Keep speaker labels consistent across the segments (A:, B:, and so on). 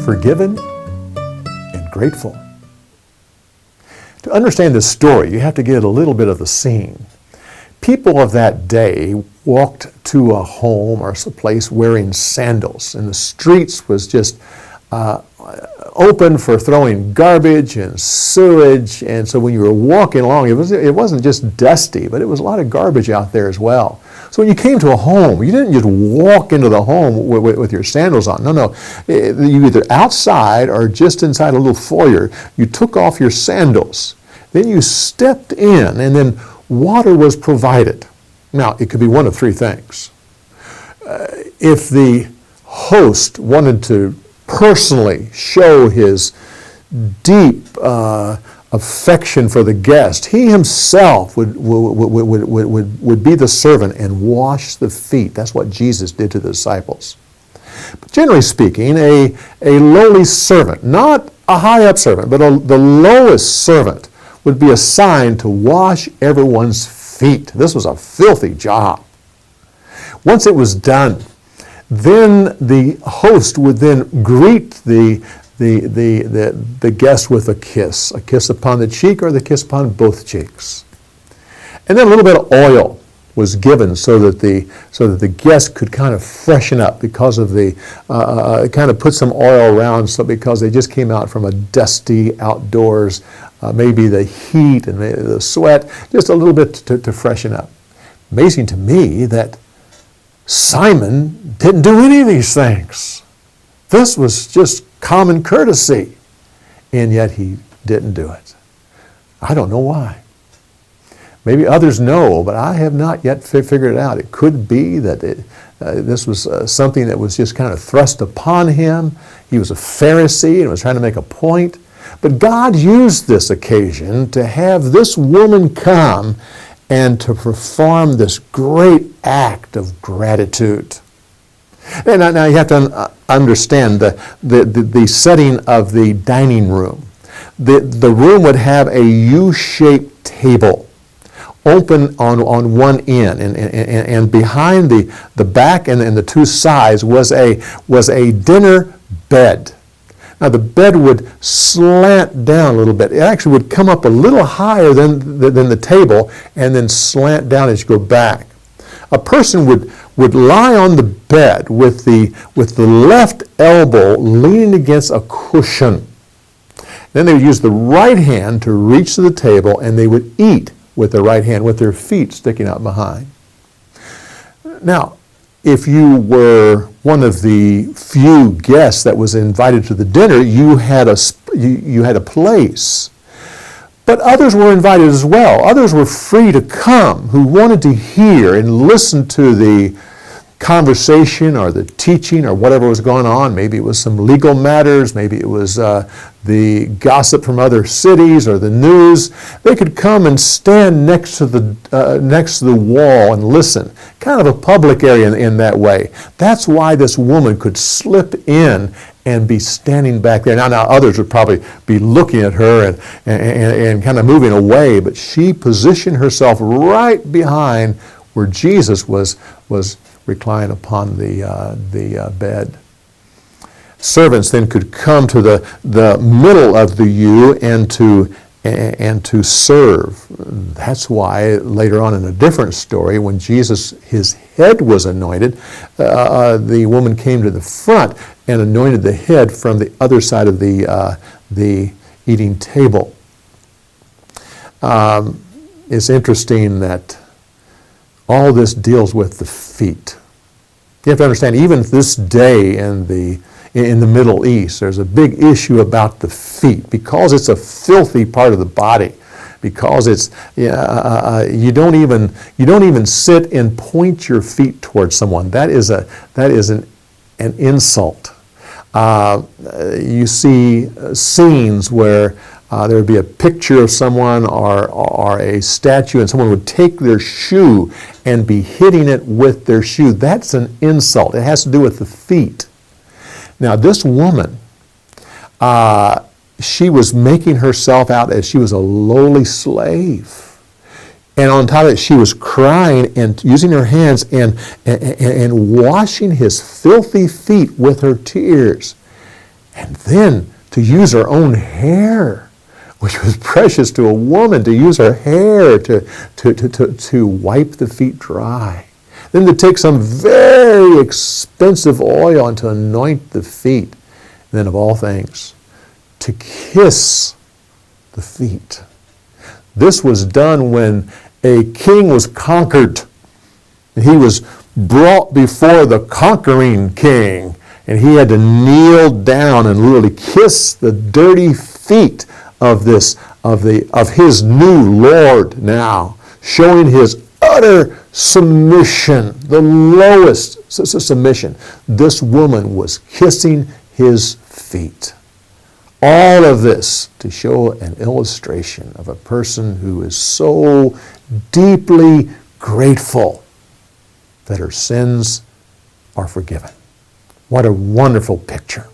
A: Forgiven and grateful. To understand this story, you have to get a little bit of the scene. People of that day walked to a home or a place wearing sandals, and the streets was just open for throwing garbage and sewage. And so when you were walking along, it wasn't just dusty, but it was a lot of garbage out there as well. So when you came to a home, you didn't just walk into the home with your sandals on. No. You either outside or just inside a little foyer, you took off your sandals. Then you stepped in, and then water was provided. Now, it could be one of three things. If the host wanted to personally show his deep affection for the guest, he himself would be the servant and wash the feet. That's what Jesus did to the disciples. But generally speaking, a lowly servant, not a high-up servant, but the lowest servant would be assigned to wash everyone's feet. This was a filthy job. Once it was done, then the host would then greet the guest with a kiss upon the cheek or the kiss upon both cheeks. And then a little bit of oil was given so that the guest could kind of freshen up because of the kind of put some oil around, so because they just came out from a dusty outdoors, maybe the heat and the sweat, just a little bit to freshen up. Amazing to me that Simon didn't do any of these things. This was just common courtesy, and yet he didn't do it. I don't know why. Maybe others know, but I have not yet figured it out. It could be that this was something that was just kind of thrust upon him. He was a Pharisee and was trying to make a point. But God used this occasion to have this woman come and to perform this great act of gratitude. And now you have to understand the setting of the dining room. The room would have a U-shaped table open on one end, and behind the back and the two sides was a dinner bed. Now the bed would slant down a little bit. It actually would come up a little higher than the table and then slant down as you go back. A person would lie on the bed with the left elbow leaning against a cushion. Then they would use the right hand to reach to the table, and they would eat with the right hand with their feet sticking out behind. Now, if you were one of the few guests that was invited to the dinner, you had a place. But others were invited as well. Others were free to come who wanted to hear and listen to the conversation or the teaching or whatever was going on. Maybe it was some legal matters. Maybe it was the gossip from other cities or the news. They could come and stand next to the wall and listen. Kind of a public area in that way. That's why this woman could slip in and be standing back there. Now others would probably be looking at her and kind of moving away, but she positioned herself right behind where Jesus was reclined upon the bed. Servants then could come to the middle of the U and to serve. That's why later on in a different story, when his head was anointed, the woman came to the front and anointed the head from the other side of the eating table. It's interesting that all this deals with the feet. You have to understand, even this day in the Middle East, there's a big issue about the feet because it's a filthy part of the body. Because it's you don't even sit and point your feet towards someone. That is an insult. You see scenes where there would be a picture of someone or a statue, and someone would take their shoe and be hitting it with their shoe. That's an insult. It has to do with the feet. Now, this woman, she was making herself out as she was a lowly slave. And on top of it, she was crying and using her hands and washing his filthy feet with her tears. And then to use her own hair, which was precious to a woman, to use her hair to wipe the feet dry. Then to take some very expensive oil and to anoint the feet. And then of all things, to kiss the feet. This was done when a king was conquered. He was brought before the conquering king, and he had to kneel down and literally kiss the dirty feet of his new Lord now, showing his utter submission, the lowest submission. This woman was kissing his feet. All of this to show an illustration of a person who is so deeply grateful that her sins are forgiven. What a wonderful picture.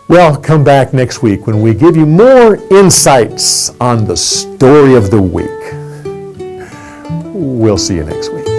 A: Well, come back next week when we give you more insights on the story of the week. We'll see you next week.